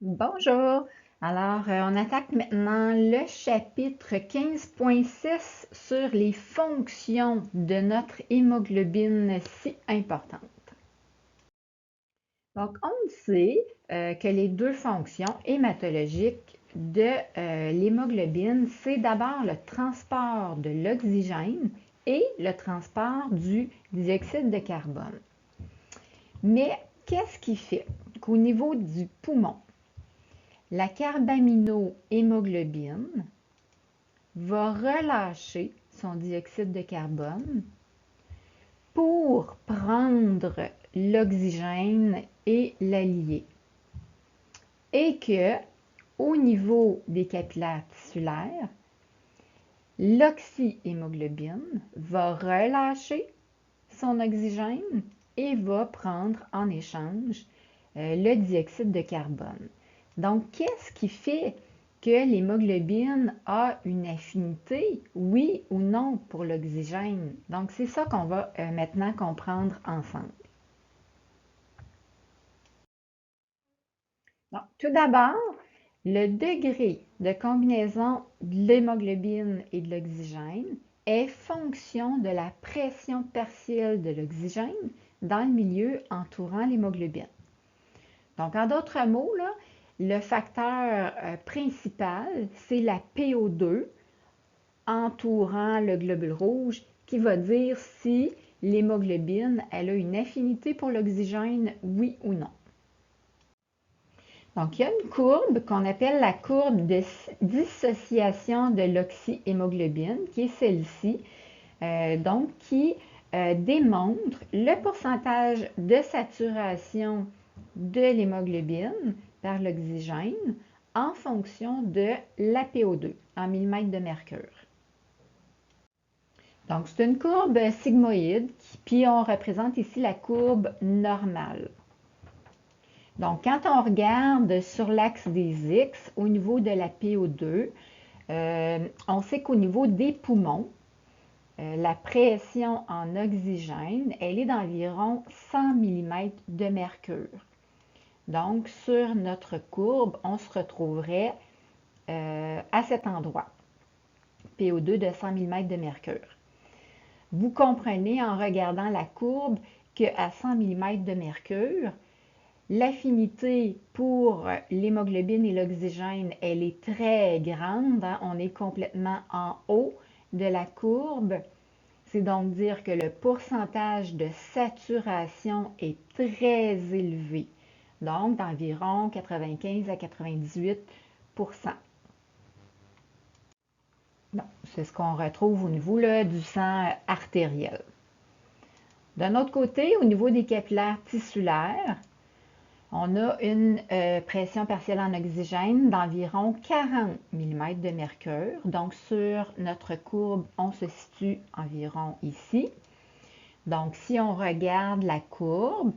Bonjour. Alors, on attaque maintenant le chapitre 15.6 sur les fonctions de notre hémoglobine si importante. Donc, on sait que les deux fonctions hématologiques de l'hémoglobine, c'est d'abord le transport de l'oxygène et le transport du dioxyde de carbone. Mais qu'est-ce qui fait qu'au niveau du poumon, la carbaminohémoglobine va relâcher son dioxyde de carbone pour prendre l'oxygène et l'allier. Et que, au niveau des capillaires tissulaires, l'oxyhémoglobine va relâcher son oxygène et va prendre en échange le dioxyde de carbone. Donc, qu'est-ce qui fait que l'hémoglobine a une affinité, oui ou non, pour l'oxygène? Donc, c'est ça qu'on va maintenant comprendre ensemble. Donc, tout d'abord, le degré de combinaison de l'hémoglobine et de l'oxygène est fonction de la pression partielle de l'oxygène dans le milieu entourant l'hémoglobine. Donc, en d'autres mots, là, le facteur principal, c'est la PO2 entourant le globule rouge qui va dire si l'hémoglobine elle a une affinité pour l'oxygène, oui ou non. Donc, il y a une courbe qu'on appelle la courbe de dissociation de l'oxyhémoglobine, qui est celle-ci, donc qui démontre le pourcentage de saturation de l'hémoglobine par l'oxygène en fonction de l'APO2 en millimètres de mercure. Donc, c'est une courbe sigmoïde, puis on représente ici la courbe normale. Donc, quand on regarde sur l'axe des X, au niveau de la PO2, on sait qu'au niveau des poumons, la pression en oxygène, elle est d'environ 100 mm de mercure. Donc, sur notre courbe, on se retrouverait à cet endroit, PO2 de 100 mm de mercure. Vous comprenez en regardant la courbe qu'à 100 mm de mercure, l'affinité pour l'hémoglobine et l'oxygène, elle est très grande. Hein? On est complètement en haut de la courbe. C'est donc dire que le pourcentage de saturation est très élevé, donc d'environ 95 à 98 C'est ce qu'on retrouve au niveau là, du sang artériel. D'un autre côté, au niveau des capillaires tissulaires, on a une pression partielle en oxygène d'environ 40 mm de mercure. Donc, sur notre courbe, on se situe environ ici. Donc, si on regarde la courbe,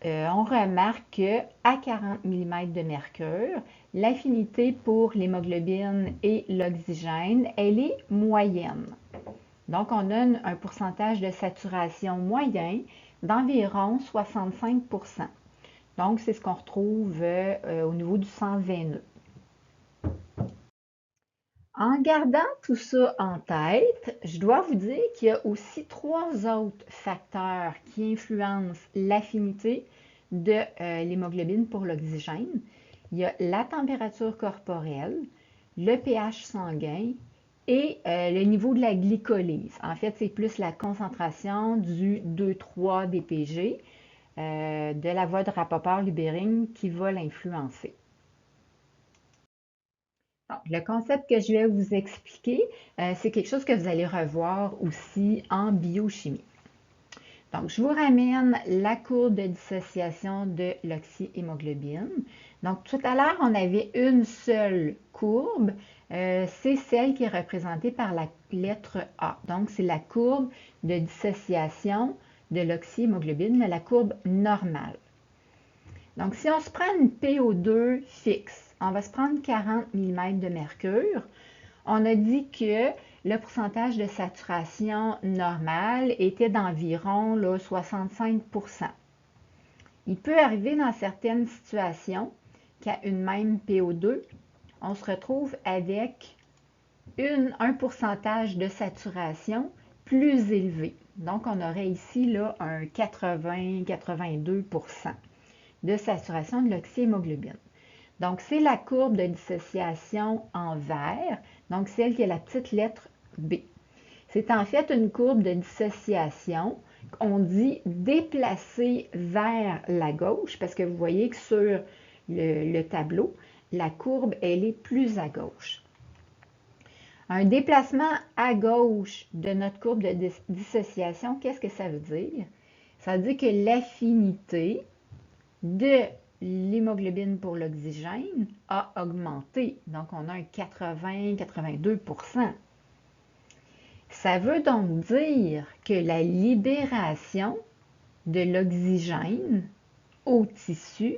on remarque qu'à 40 mm de mercure, l'affinité pour l'hémoglobine et l'oxygène, elle est moyenne. Donc, on a un pourcentage de saturation moyen d'environ 65 Donc, c'est ce qu'on retrouve au niveau du sang veineux. En gardant tout ça en tête, je dois vous dire qu'il y a aussi trois autres facteurs qui influencent l'affinité de l'hémoglobine pour l'oxygène. Il y a la température corporelle, le pH sanguin et le niveau de la glycolyse. En fait, c'est plus la concentration du 2,3 DPG de la voie de Rappaport-Lubéring qui va l'influencer. Le concept que je vais vous expliquer, c'est quelque chose que vous allez revoir aussi en biochimie. Donc, je vous ramène la courbe de dissociation de l'oxyhémoglobine. Donc, tout à l'heure, on avait une seule courbe. C'est celle qui est représentée par la lettre A. Donc, c'est la courbe de dissociation de l'oxyhémoglobine, la courbe normale. Donc, si on se prend une PO2 fixe, on va se prendre 40 mm de mercure. On a dit que le pourcentage de saturation normale était d'environ 65 Il peut arriver dans certaines situations une même PO2, on se retrouve avec un pourcentage de saturation plus élevé. Donc, on aurait ici là, un 80-82% de saturation de l'oxyhémoglobine. Donc, c'est la courbe de dissociation en vert, donc celle qui est la petite lettre B. C'est en fait une courbe de dissociation qu'on dit déplacée vers la gauche, parce que vous voyez que sur le tableau, la courbe, elle est plus à gauche. Un déplacement à gauche de notre courbe de dissociation, qu'est-ce que ça veut dire? Ça veut dire que l'affinité de l'hémoglobine pour l'oxygène a augmenté. Donc, on a un 80-82%. Ça veut donc dire que la libération de l'oxygène au tissu,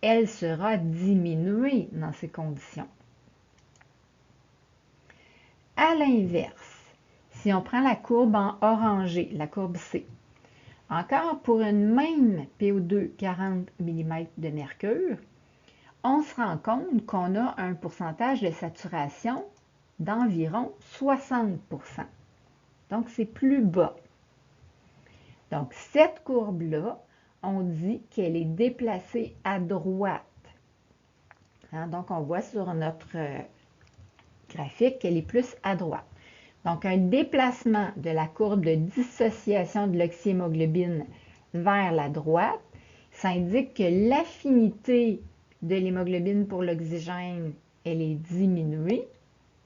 elle sera diminuée dans ces conditions. À l'inverse, si on prend la courbe en orangé, la courbe C, encore pour une même PO2 40 mm de mercure, on se rend compte qu'on a un pourcentage de saturation d'environ 60%. Donc, c'est plus bas. Donc, cette courbe-là, on dit qu'elle est déplacée à droite. Donc, on voit sur notre graphique qu'elle est plus à droite. Donc, un déplacement de la courbe de dissociation de l'oxyhémoglobine vers la droite, ça indique que l'affinité de l'hémoglobine pour l'oxygène, elle est diminuée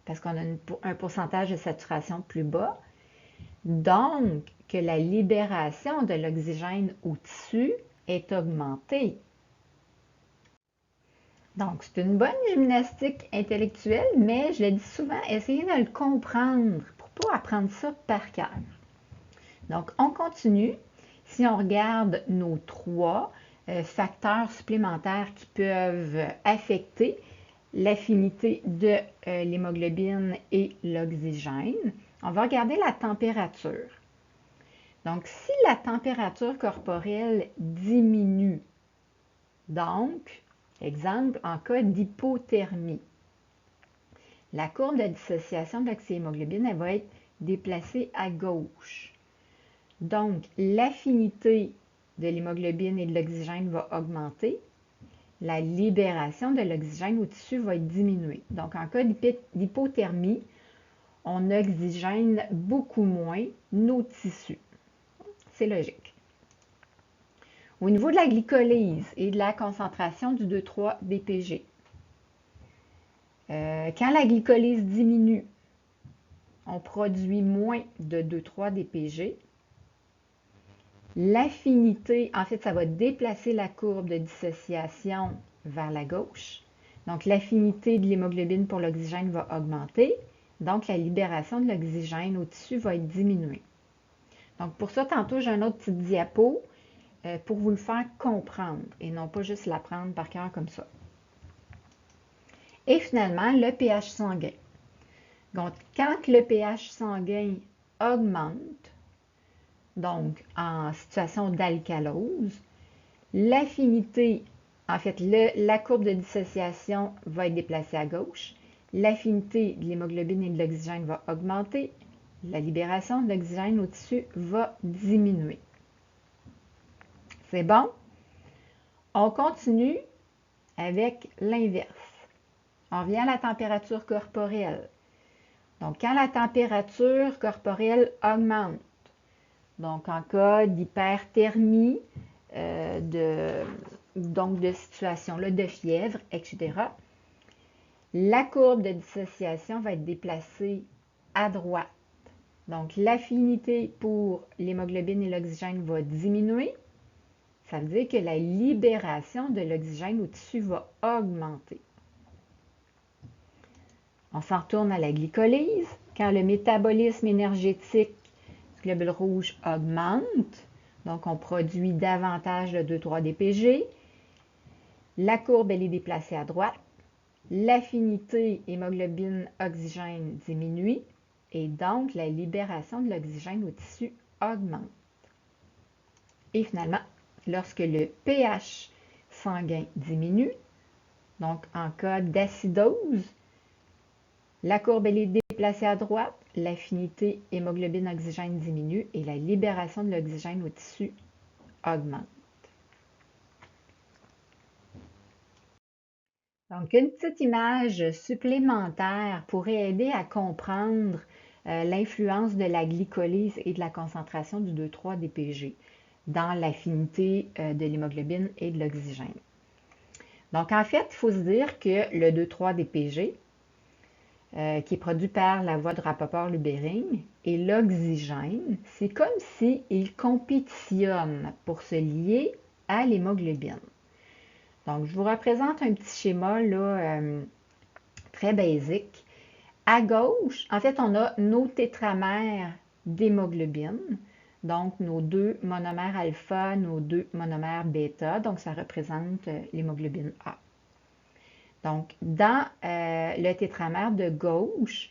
parce qu'on a un pourcentage de saturation plus bas. Donc, que la libération de l'oxygène au tissu est augmentée. Donc, c'est une bonne gymnastique intellectuelle, mais je le dis souvent, essayez de le comprendre pour ne pas apprendre ça par cœur. Donc, on continue. Si on regarde nos trois facteurs supplémentaires qui peuvent affecter l'affinité de l'hémoglobine et l'oxygène, on va regarder la température. Donc, si la température corporelle diminue, donc, exemple, en cas d'hypothermie, la courbe de dissociation de l'oxyhémoglobine, elle va être déplacée à gauche. Donc, l'affinité de l'hémoglobine et de l'oxygène va augmenter. La libération de l'oxygène au tissu va être diminuée. Donc, en cas d'hypothermie, on oxygène beaucoup moins nos tissus. C'est logique. Au niveau de la glycolyse et de la concentration du 2,3-DPG, quand la glycolyse diminue, on produit moins de 2,3-DPG. L'affinité, en fait, ça va déplacer la courbe de dissociation vers la gauche. Donc, l'affinité de l'hémoglobine pour l'oxygène va augmenter. Donc, la libération de l'oxygène au tissu va être diminuée. Donc, pour ça, tantôt, j'ai un autre petit diapo pour vous le faire comprendre et non pas juste l'apprendre par cœur comme ça. Et finalement, le pH sanguin. Donc, quand le pH sanguin augmente, donc en situation d'alcalose, l'affinité, en fait, la courbe de dissociation va être déplacée à gauche, l'affinité de l'hémoglobine et de l'oxygène va augmenter, la libération de l'oxygène au tissu va diminuer. C'est bon? On continue avec l'inverse. On revient à la température corporelle. Donc, quand la température corporelle augmente, donc en cas d'hyperthermie, donc de situation là, de fièvre, etc., la courbe de dissociation va être déplacée à droite. Donc, l'affinité pour l'hémoglobine et l'oxygène va diminuer. Ça veut dire que la libération de l'oxygène au tissu va augmenter. On s'en retourne à la glycolyse. Quand le métabolisme énergétique du globule rouge augmente, donc on produit davantage de 2,3-DPG, la courbe elle est déplacée à droite, l'affinité hémoglobine-oxygène diminue et donc la libération de l'oxygène au tissu augmente. Et finalement, lorsque le pH sanguin diminue, Donc, en cas d'acidose, la courbe elle est déplacée à droite, l'affinité hémoglobine-oxygène diminue et la libération de l'oxygène au tissu augmente. Donc, une petite image supplémentaire pourrait aider à comprendre l'influence de la glycolyse et de la concentration du 2,3-DPG dans l'affinité de l'hémoglobine et de l'oxygène. Donc, en fait, il faut se dire que le 2,3-DPG, qui est produit par la voie de Rappaport-Lubéring, et l'oxygène, c'est comme s'ils compétitionnent pour se lier à l'hémoglobine. Donc, je vous représente un petit schéma là, très basique. À gauche, en fait, on a nos tétramères d'hémoglobine, donc nos deux monomères alpha, nos deux monomères bêta, donc ça représente l'hémoglobine A. Donc, dans le tétramère de gauche,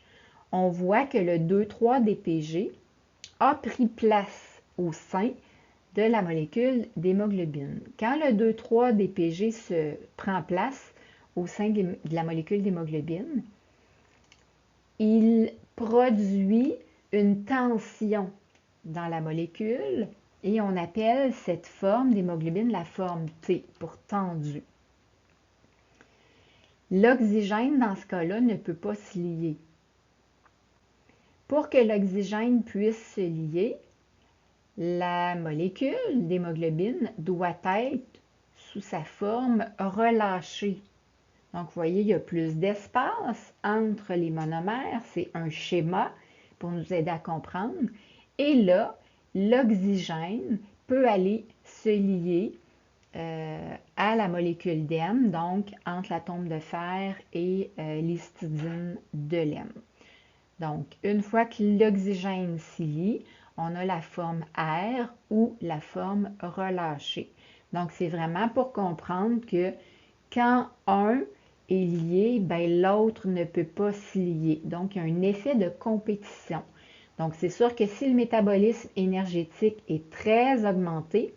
on voit que le 2,3-DPG a pris place au sein de la molécule d'hémoglobine. Quand le 2,3-DPG se prend place au sein de la molécule d'hémoglobine, il produit une tension dans la molécule et on appelle cette forme d'hémoglobine la forme T pour tendu. L'oxygène, dans ce cas-là, ne peut pas se lier. Pour que l'oxygène puisse se lier, la molécule d'hémoglobine doit être sous sa forme relâchée. Donc, vous voyez, il y a plus d'espace entre les monomères. C'est un schéma pour nous aider à comprendre. Et là, l'oxygène peut aller se lier à la molécule d'hème, donc entre l'atome de fer et l'histidine de l'hème. Donc, une fois que l'oxygène s'y lie, on a la forme R ou la forme relâchée. Donc, c'est vraiment pour comprendre que quand un est lié, ben, l'autre ne peut pas s'y lier. Donc, il y a un effet de compétition. Donc, c'est sûr que si le métabolisme énergétique est très augmenté,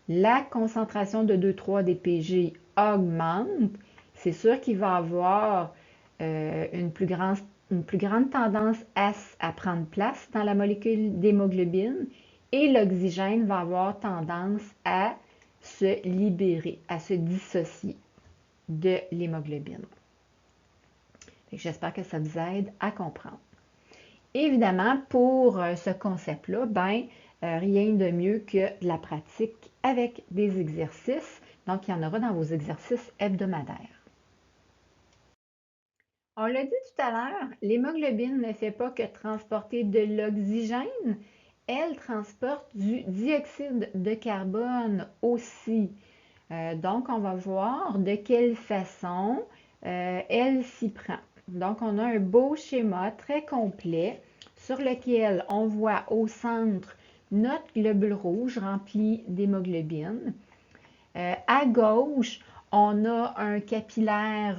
la concentration de 2,3-DPG augmente, c'est sûr qu'il va avoir une plus grande tendance à prendre place dans la molécule d'hémoglobine et l'oxygène va avoir tendance à se libérer, à se dissocier de l'hémoglobine. J'espère que ça vous aide à comprendre. Évidemment, pour ce concept-là, rien de mieux que de la pratique avec des exercices. Donc, il y en aura dans vos exercices hebdomadaires. On l'a dit tout à l'heure, l'hémoglobine ne fait pas que transporter de l'oxygène, elle transporte du dioxyde de carbone aussi. Donc, on va voir de quelle façon elle s'y prend. Donc, on a un beau schéma très complet sur lequel on voit au centre notre globule rouge rempli d'hémoglobine. À gauche, on a un capillaire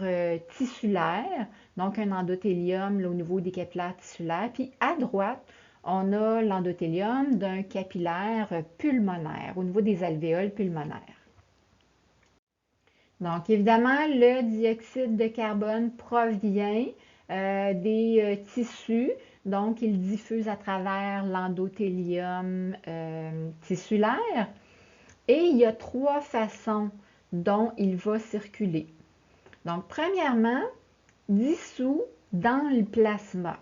tissulaire, donc un endothélium là, au niveau des capillaires tissulaires. Puis à droite, on a l'endothélium d'un capillaire pulmonaire, au niveau des alvéoles pulmonaires. Donc, évidemment, le dioxyde de carbone provient des tissus. Donc, il diffuse à travers l'endothélium tissulaire. Et il y a trois façons dont il va circuler. Donc, premièrement, dissous dans le plasma.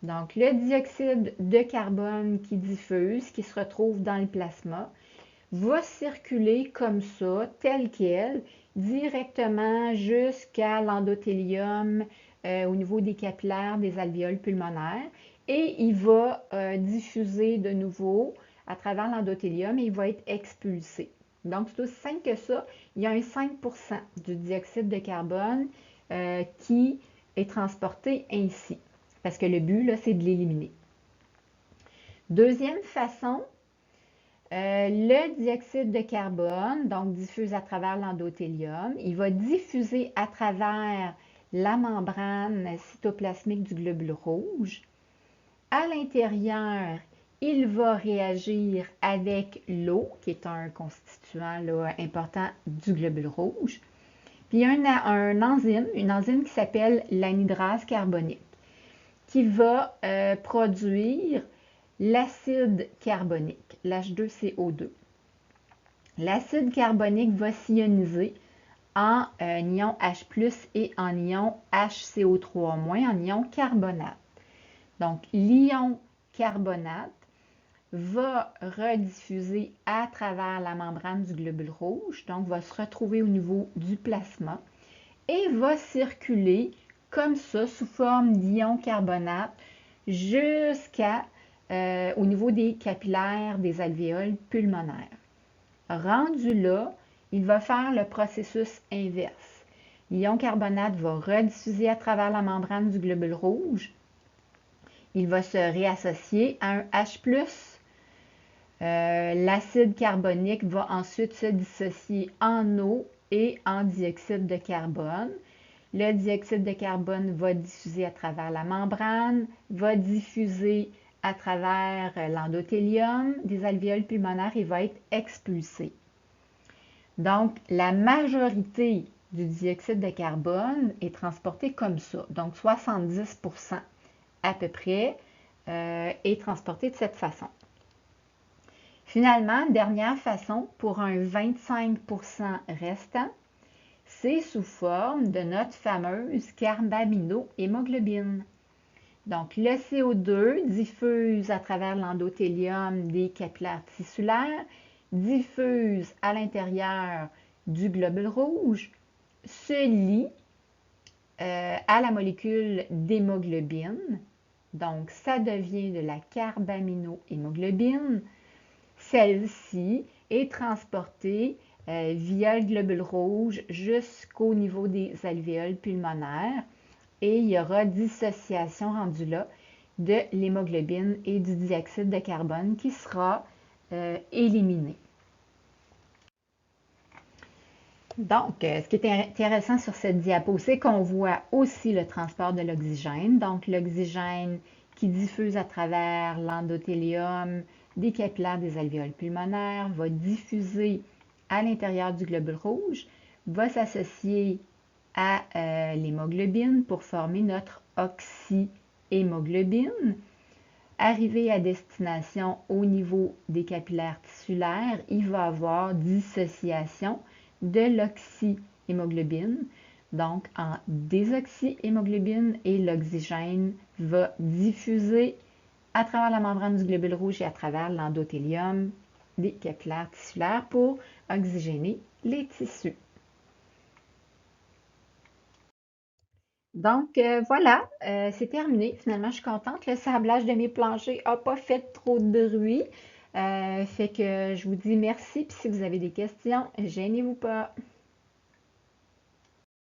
Donc, le dioxyde de carbone qui diffuse, qui se retrouve dans le plasma, va circuler comme ça, tel quel, directement jusqu'à l'endothélium au niveau des capillaires des alvéoles pulmonaires et il va diffuser de nouveau à travers l'endothélium et il va être expulsé. Donc, c'est aussi simple que ça. Il y a un 5% du dioxyde de carbone qui est transporté ainsi, parce que le but, là, c'est de l'éliminer. Deuxième façon, le dioxyde de carbone, donc diffuse à travers l'endothélium, il va diffuser à travers la membrane cytoplasmique du globule rouge. À l'intérieur, il va réagir avec l'eau, qui est un constituant là, important du globule rouge. Puis il y a une enzyme qui s'appelle l'anhydrase carbonique, qui va produire l'acide carbonique, l'H2CO2. L'acide carbonique va s'ioniser en ion H+, et en ion HCO3-, en ion carbonate. Donc, l'ion carbonate va rediffuser à travers la membrane du globule rouge, donc va se retrouver au niveau du plasma et va circuler comme ça sous forme d'ion carbonate jusqu'à au niveau des capillaires des alvéoles pulmonaires. Rendu là, il va faire le processus inverse. L'ion carbonate va rediffuser à travers la membrane du globule rouge. Il va se réassocier à un H+. L'acide carbonique va ensuite se dissocier en eau et en dioxyde de carbone. Le dioxyde de carbone va diffuser à travers la membrane, va diffuser à travers l'endothélium des alvéoles pulmonaires et va être expulsé. Donc, la majorité du dioxyde de carbone est transportée comme ça. Donc, 70% à peu près est transporté de cette façon. Finalement, dernière façon, pour un 25% restant, c'est sous forme de notre fameuse carbaminohémoglobine. Donc, le CO2 diffuse à travers l'endothélium des capillaires tissulaires, diffuse à l'intérieur du globule rouge, se lie à la molécule d'hémoglobine. Donc, ça devient de la carbaminohémoglobine. Celle-ci est transportée via le globule rouge jusqu'au niveau des alvéoles pulmonaires et il y aura dissociation rendue là de l'hémoglobine et du dioxyde de carbone qui sera éliminé. Donc, ce qui est intéressant sur cette diapo, c'est qu'on voit aussi le transport de l'oxygène. Donc, l'oxygène qui diffuse à travers l'endothélium des capillaires des alvéoles pulmonaires va diffuser à l'intérieur du globule rouge, va s'associer à l'hémoglobine pour former notre oxyhémoglobine. Arrivé à destination au niveau des capillaires tissulaires, il va y avoir dissociation de l'oxyhémoglobine, donc en désoxyhémoglobine, et l'oxygène va diffuser à travers la membrane du globule rouge et à travers l'endothélium des capillaires tissulaires pour oxygéner les tissus. Donc, voilà, c'est terminé. Finalement, je suis contente. Le sablage de mes planchers n'a pas fait trop de bruit. Fait que je vous dis merci. Puis si vous avez des questions, gênez-vous pas.